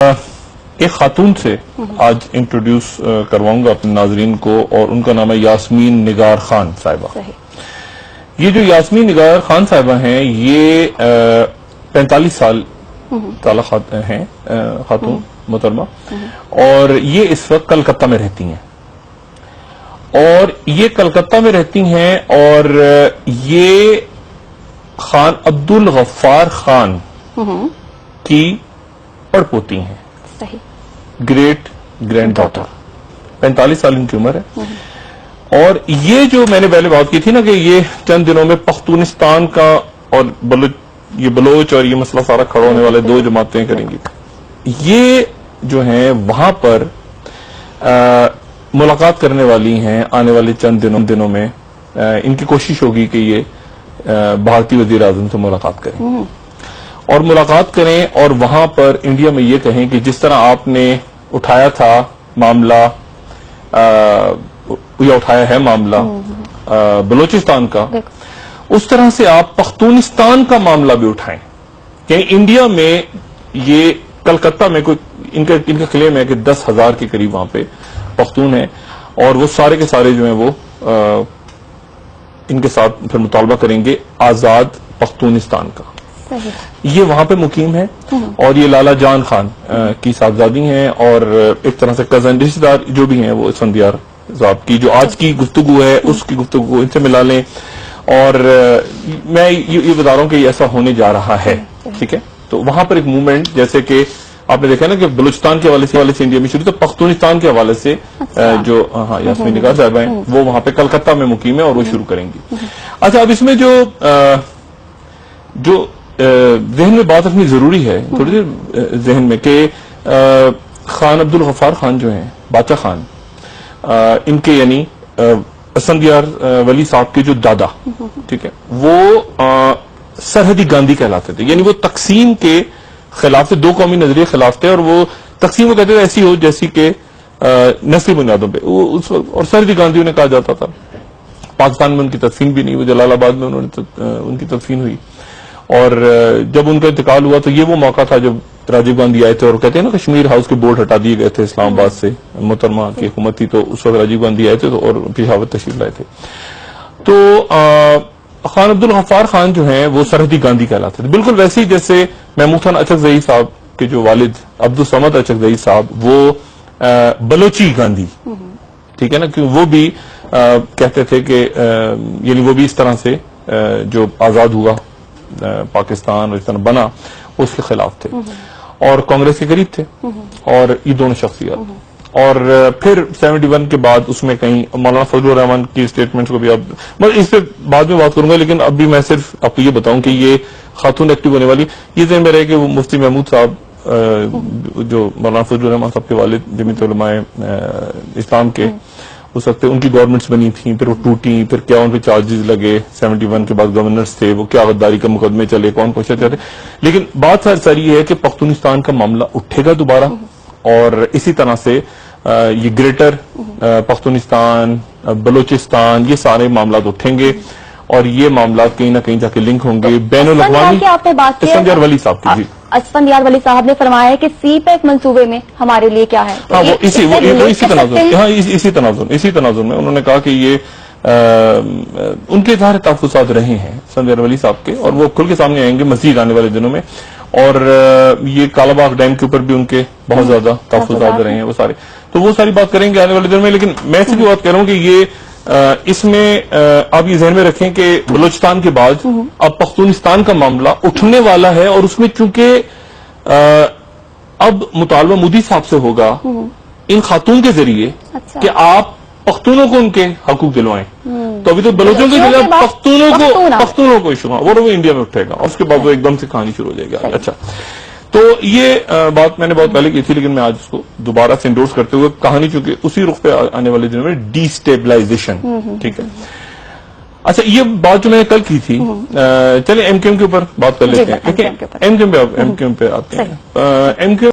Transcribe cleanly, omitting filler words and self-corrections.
ایک خاتون سے آج انٹروڈیوس کرواؤں گا اپنے ناظرین کو، اور ان کا نام ہے یاسمین نگار خان صاحبہ۔ یہ جو یاسمین نگار خان صاحبہ ہیں، یہ 45 سال تعلق ہیں، خاتون محترمہ، اور یہ اس وقت کلکتہ میں رہتی ہیں، اور یہ کلکتہ میں رہتی ہیں، اور یہ خان عبدالغفار خان کی پڑپوتی ہیں، گریٹ گرینڈ ڈاٹر، 45 سال ان کی عمر ہے۔ اور یہ جو میں نے پہلے بات کی تھی نا کہ یہ چند دنوں میں پختونستان کا اور یہ بلوچ اور یہ مسئلہ سارا کھڑا ہونے والے دو جماعتیں کریں گی، یہ جو ہیں وہاں پر ملاقات کرنے والی ہیں آنے والے چند دنوں میں۔ ان کی کوشش ہوگی کہ یہ بھارتی وزیر اعظم سے ملاقات کریں اور ملاقات کریں، اور وہاں پر انڈیا میں یہ کہیں کہ جس طرح آپ نے اٹھایا تھا معاملہ یا اٹھایا ہے معاملہ بلوچستان کا، اس طرح سے آپ پختونستان کا معاملہ بھی اٹھائیں کہ انڈیا میں یہ کلکتہ میں کوئی ان کا کلیم ہے کہ 10,000 کے قریب وہاں پہ پختون ہیں، اور وہ سارے کے سارے جو ہیں وہ ان کے ساتھ پھر مطالبہ کریں گے آزاد پختونستان کا۔ یہ وہاں پہ مقیم ہے، اور یہ لالا جان خان کی صاحبزادی ہیں، اور ایک طرح سے کزن رشتہ دار جو بھی ہیں وہ اسفندیار صاحب کی جو آج کی گفتگو ہے اس کی گفتگو ان سے ملا لیں۔ اور میں یہ بتا رہا ہوں کہ یہ ایسا ہونے جا رہا ہے، ٹھیک ہے؟ تو وہاں پر ایک موومنٹ، جیسے کہ آپ نے دیکھا نا کہ بلوچستان کے حوالے سے انڈیا میں شروع، تو پختونستان کے حوالے سے جو یاسمین نگار صاحبہ ہیں وہ وہاں پہ کلکتہ میں مقیم ہے، اور وہ شروع کریں گی۔ اچھا، اب اس میں جو ذہن میں بات رکھنی ضروری ہے تھوڑی دیر ذہن میں، کہ خان عبدالغفار خان جو ہیں، باچا خان، ان کے یعنی اسفندیار ولی صاحب کے جو دادا، ٹھیک ہے، وہ سرحدی گاندھی کہلاتے تھے، یعنی وہ تقسیم کے خلاف تھے، دو قومی نظریے خلاف تھے، اور وہ تقسیم کو کہتے تھے ایسی ہو جیسی کہ نسلی بنیادوں پہ، اس وقت، اور سرحدی گاندھی انہیں کہا جاتا تھا۔ پاکستان میں ان کی تدفین بھی نہیں ہوئی، جلال آباد میں ان کی تدفین ہوئی، اور جب ان کا انتقال ہوا تو یہ وہ موقع تھا جب راجیو گاندھی آئے تھے، اور کہتے ہیں نا کشمیر ہاؤس کے بورڈ ہٹا دیے گئے تھے اسلام آباد سے، محترمہ کی حکومت تھی، تو اس وقت راجیو گاندھی آئے تھے اور پشاور تشریف لائے تھے۔ تو خان عبدالغفار خان جو ہیں وہ سرحدی گاندھی کہلاتے تھے، بالکل ویسے ہی جیسے محمود خان اچکزئی صاحب کے جو والد عبدالصمد اچکزئی صاحب وہ بلوچی گاندھی، ٹھیک ہے نا، کیوں وہ بھی کہتے تھے کہ یعنی وہ بھی اس طرح سے جو آزاد ہوا پاکستان اور اس طرح بنا اس کے خلاف تھے، اور کانگریس کے قریب تھے، اور یہ دونوں شخصیات۔ اور پھر 71 کے بعد اس میں کہیں مولانا فضل الرحمان کی اسٹیٹمنٹس کو بھی اب اس پہ بعد میں بات کروں گا، لیکن ابھی میں صرف آپ کو یہ بتاؤں کہ یہ خاتون ایکٹیو ہونے والی، یہ ذہن میں رہے کہ وہ مفتی محمود صاحب جو مولانا فضل الرحمان صاحب کے والد جمعیت علماء اسلام کے ہو سکتے، ان کی گورنمنٹس بنی تھیں، پھر وہ ٹوٹی، پھر کیا ان پہ چارجز لگے، 71 کے بعد گورنرز تھے، وہ کیا غداری کا مقدمے چلے، کون پوچھا چاہتے، لیکن بات ساری یہ ہے کہ پختونستان کا معاملہ اٹھے گا دوبارہ، اور اسی طرح سے یہ گریٹر پختونستان، بلوچستان، یہ سارے معاملات اٹھیں گے، اور یہ معاملات کہیں نہ کہیں جا کے لنک ہوں گے بین الاقوامی۔ اسفندیار ولی صاحب کی، اسفندیار ولی صاحب نے فرمایا ہے کہ سی پیک منصوبے میں ہمارے لیے کیا ہے، اسی تناظر میں انہوں نے کہا کہ یہ ان کے اظہار تحفظات رہے ہیں اسفندیار ولی صاحب کے، اور وہ کھل کے سامنے آئیں گے مزید آنے والے دنوں میں، اور یہ کالا باغ ڈیم کے اوپر بھی ان کے بہت زیادہ تحفظات رہے ہیں، وہ سارے، تو وہ ساری بات کریں گے آنے والے دنوں میں۔ لیکن میں سے بھی بات کر رہا ہوں کہ یہ اس میں آپ یہ ذہن میں رکھیں کہ بلوچستان کے بعد اب پختونستان کا معاملہ اٹھنے والا ہے، اور اس میں چونکہ اب مطالبہ مودی صاحب سے ہوگا ان خاتون کے ذریعے کہ آپ پختونوں کو ان کے حقوق دلوائیں، تو ابھی تو بلوچوں کے ذریعے پختونوں کو ایشو، وہ انڈیا میں اٹھے گا، اور اس کے بعد وہ ایک دم سے کہانی شروع ہو جائے گی۔ اچھا، تو یہ بات میں نے بہت پہلے کی تھی، لیکن میں آج اس کو دوبارہ سے انڈورس کرتے ہوئے، کہانی چونکہ اسی رخ پہ آنے والے دنوں میں ڈی اسٹیبلائزیشن، ٹھیک ہے۔ اچھا، یہ بات جو میں نے کل کی تھی، چلیں ایم کیو ایم کے اوپر بات کر لیتے ہیں، ایم کیو ایم پہ آتے ہیں۔